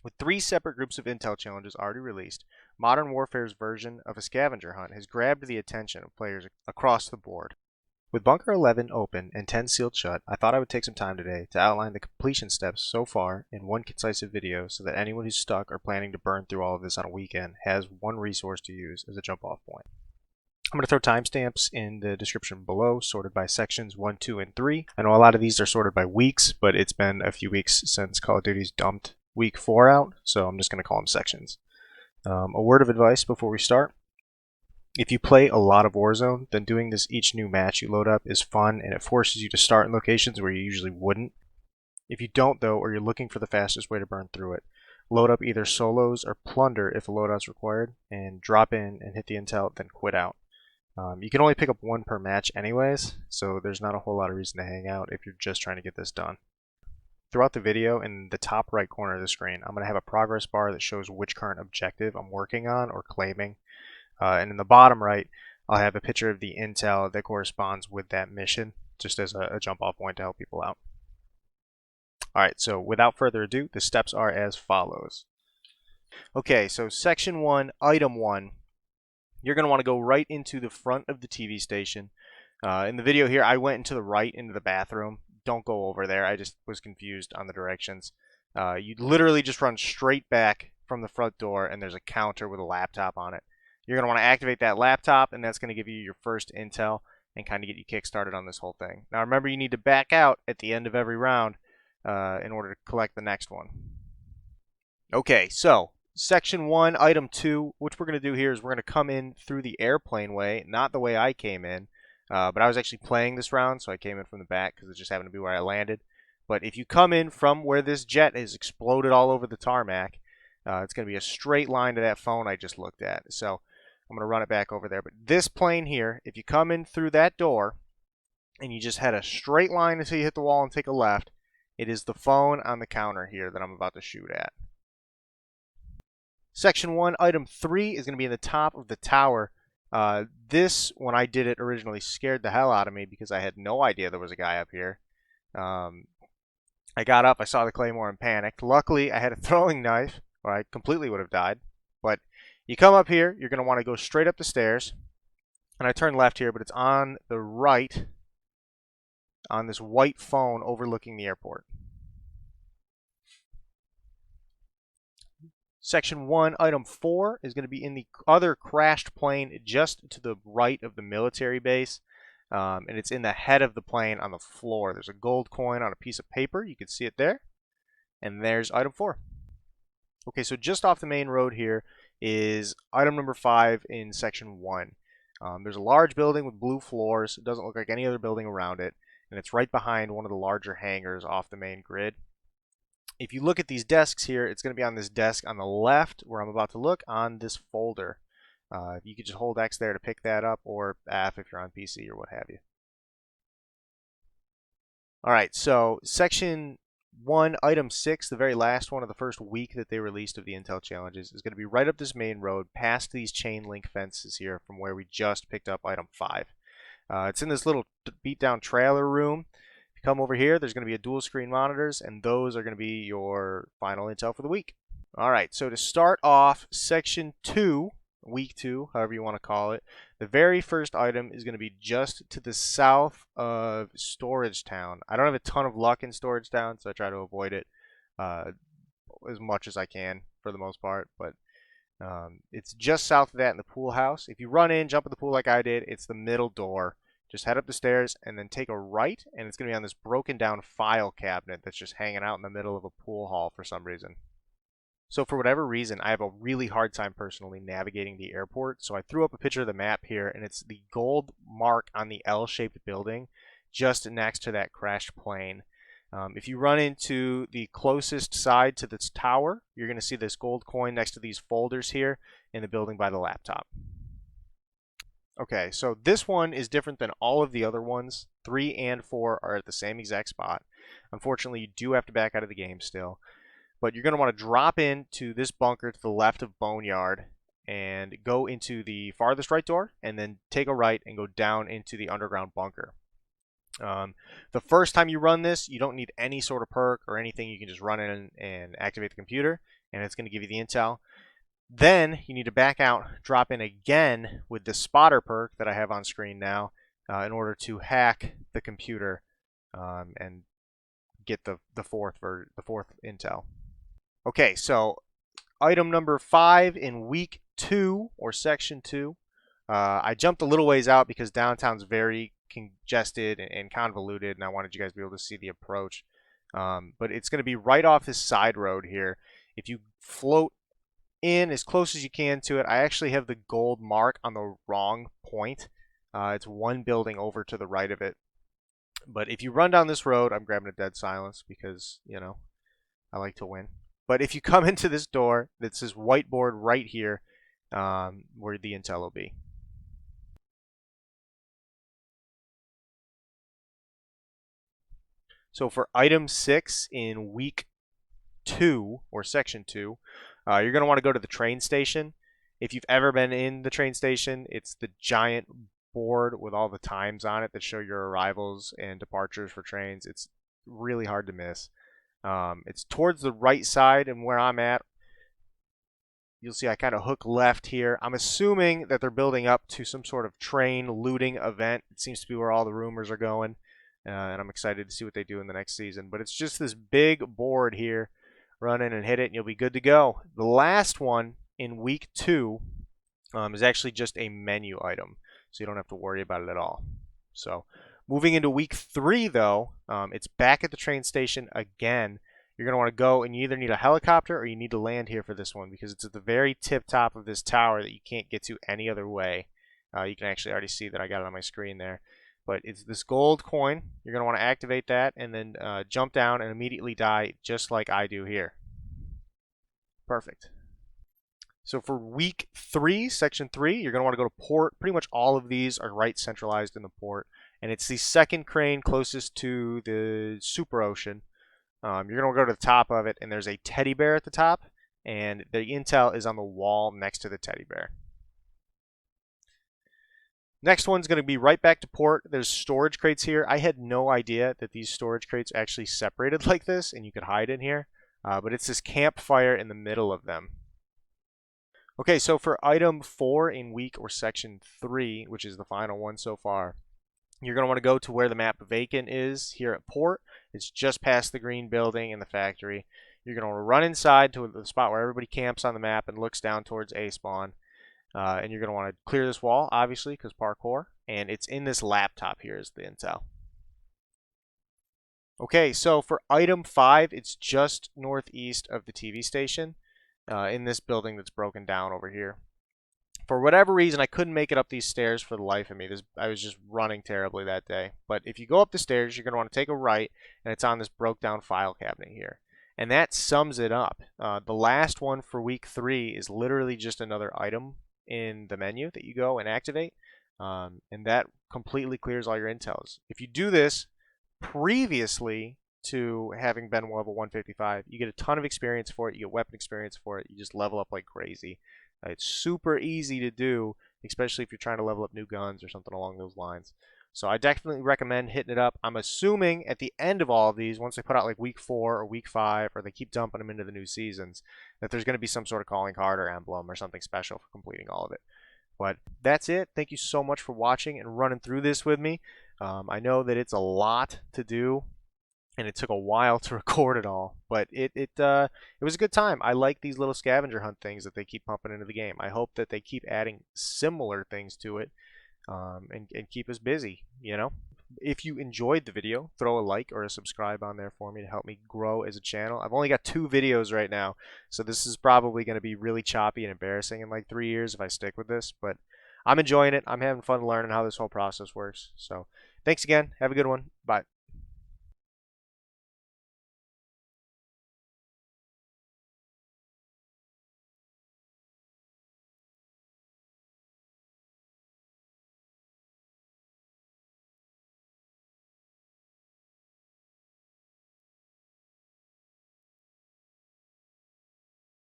With 3 separate groups of intel challenges already released, Modern Warfare's version of a scavenger hunt has grabbed the attention of players across the board. With Bunker 11 open and 10 sealed shut, I thought I would take some time today to outline the completion steps so far in one concise video so that anyone who's stuck or planning to burn through all of this on a weekend has one resource to use as a jump-off point. I'm going to throw timestamps in the description below, sorted by sections 1, 2, and 3. I know a lot of these are sorted by weeks, but it's been a few weeks since Call of Duty's dumped week 4 out, so I'm just going to call them sections. A word of advice before we start. If you play a lot of Warzone, then doing this each new match you load up is fun, and it forces you to start in locations where you usually wouldn't. If you don't, though, or you're looking for the fastest way to burn through it, load up either solos or plunder if a loadout's required, and drop in and hit the intel, then quit out. You can only pick up 1 per match anyways, so there's not a whole lot of reason to hang out if you're just trying to get this done. Throughout the video, in the top right corner of the screen, I'm going to have a progress bar that shows which current objective I'm working on or claiming. And in the bottom right, I'll have a picture of the intel that corresponds with that mission, just as a jump-off point to help people out. Alright, so without further ado, the steps are as follows. Okay, so Section 1, Item 1. You're going to want to go right into the front of the TV station. In the video here, I went into the right, into the bathroom. Don't go over there. I just was confused on the directions. You literally just run straight back from the front door, and there's a counter with a laptop on it. You're going to want to activate that laptop, and that's going to give you your first intel and kind of get you kick-started on this whole thing. Now, remember, you need to back out at the end of every round in order to collect the next one. Okay, so Section 1, Item 2, what we're going to do here is we're going to come in through the airplane way, not the way I came in. But I was actually playing this round, so I came in from the back because it just happened to be where I landed. But if you come in from where this jet has exploded all over the tarmac, it's going to be a straight line to that phone I just looked at. So I'm going to run it back over there. But this plane here, if you come in through that door and you just head a straight line until you hit the wall and take a left, it is the phone on the counter here that I'm about to shoot at. Section 1, Item 3 is going to be in the top of the tower. This, when I did it originally, scared the hell out of me because I had no idea there was a guy up here. I got up, I saw the claymore and panicked. Luckily, I had a throwing knife, or I completely would have died. But you come up here, you're going to want to go straight up the stairs. And I turn left here, but it's on the right, on this white phone overlooking the airport. Section 1, Item 4 is going to be in the other crashed plane just to the right of the military base. And it's in the head of the plane on the floor. There's a gold coin on a piece of paper. You can see it there. And there's Item 4. Okay, so just off the main road here is Item number 5 in Section 1. There's a large building with blue floors. It doesn't look like any other building around it. And it's right behind one of the larger hangars off the main grid. If you look at these desks here, it's going to be on this desk on the left where I'm about to look on this folder. You could just hold X there to pick that up, or F if you're on PC or what have you. Alright, so Section 1, Item 6, the very last one of the first week that they released of the Intel Challenges, is going to be right up this main road past these chain link fences here from where we just picked up Item 5. It's in this little beat-down trailer room. Come over here, there's going to be a dual screen monitors, and those are going to be your final intel for the week. Alright, so to start off Section 2, Week 2, however you want to call it, the very first item is going to be just to the south of Storage Town. I don't have a ton of luck in Storage Town, so I try to avoid it as much as I can for the most part, but it's just south of that in the pool house. If you run in, jump in the pool like I did, it's the middle door. Just head up the stairs and then take a right, and it's going to be on this broken down file cabinet that's just hanging out in the middle of a pool hall for some reason. So for whatever reason, I have a really hard time personally navigating the airport, so I threw up a picture of the map here, and it's the gold mark on the L-shaped building just next to that crashed plane. If you run into the closest side to this tower, you're going to see this gold coin next to these folders here in the building by the laptop. Okay, so this one is different than all of the other ones. 3 and 4 are at the same exact spot. Unfortunately, you do have to back out of the game still. But you're going to want to drop into this bunker to the left of Boneyard and go into the farthest right door, and then take a right and go down into the underground bunker. The first time you run this, you don't need any sort of perk or anything. You can just run in and activate the computer, and it's going to give you the intel. Then you need to back out, drop in again with the spotter perk that I have on screen now in order to hack the computer and get the fourth intel. Okay, so item number 5 in week 2 or section 2. I jumped a little ways out because downtown's very congested and convoluted, and I wanted you guys to be able to see the approach. But it's going to be right off this side road here. If you float in as close as you can to it, I actually have the gold mark on the wrong point. It's one building over to the right of it. But if you run down this road, I'm grabbing a dead silence because, you know, I like to win. But if you come into this door, that's this whiteboard right here where the intel will be. So for item 6 in week 2 or section 2, you're going to want to go to the train station. If you've ever been in the train station, it's the giant board with all the times on it that show your arrivals and departures for trains. It's really hard to miss. It's towards the right side, and where I'm at, you'll see I kind of hook left here. I'm assuming that they're building up to some sort of train looting event. It seems to be where all the rumors are going, and I'm excited to see what they do in the next season. But it's just this big board here. Run in and hit it, and you'll be good to go. The last one in week 2 is actually just a menu item, so you don't have to worry about it at all. So moving into week 3, though, it's back at the train station again. You're going to want to go, and you either need a helicopter or you need to land here for this one because it's at the very tip top of this tower that you can't get to any other way. You can actually already see that I got it on my screen there. But it's this gold coin. You're going to want to activate that and then jump down and immediately die just like I do here. Perfect. So for week 3, section 3, you're going to want to go to port. Pretty much all of these are right centralized in the port. And it's the second crane closest to the super ocean. You're going to go to the top of it, and there's a teddy bear at the top. And the intel is on the wall next to the teddy bear. Next one's going to be right back to port. There's storage crates here. I had no idea that these storage crates actually separated like this and you could hide in here. But it's this campfire in the middle of them. Okay, so for item 4 in week or section 3, which is the final one so far, you're going to want to go to where the map vacant is here at port. It's just past the green building and the factory. You're going to want to run inside to the spot where everybody camps on the map and looks down towards A spawn. And you're going to want to clear this wall, obviously, because parkour. And it's in this laptop here is the intel. Okay, so for item 5, it's just northeast of the TV station in this building that's broken down over here. For whatever reason, I couldn't make it up these stairs for the life of me. I was just running terribly that day. But if you go up the stairs, you're going to want to take a right, and it's on this broke down file cabinet here. And that sums it up. The last one for week 3 is literally just another item in the menu that you go and activate, and that completely clears all your intels. If you do this previously to having been level 155, you get a ton of experience for it, you get weapon experience for it, you just level up like crazy. It's super easy to do, especially if you're trying to level up new guns or something along those lines. So I definitely recommend hitting it up. I'm assuming at the end of all of these, once they put out like week 4 or week 5, or they keep dumping them into the new seasons, that there's going to be some sort of calling card or emblem or something special for completing all of it. But that's it. Thank you so much for watching and running through this with me. I know that it's a lot to do, and it took a while to record it all, but it was a good time. I like these little scavenger hunt things that they keep pumping into the game. I hope that they keep adding similar things to it. And keep us busy, you know. If you enjoyed the video, throw a like or a subscribe on there for me to help me grow as a channel. I've only got 2 videos right now, so this is probably going to be really choppy and embarrassing in like 3 years if I stick with this, but I'm enjoying it. I'm having fun learning how this whole process works. So thanks again. Have a good one. Bye.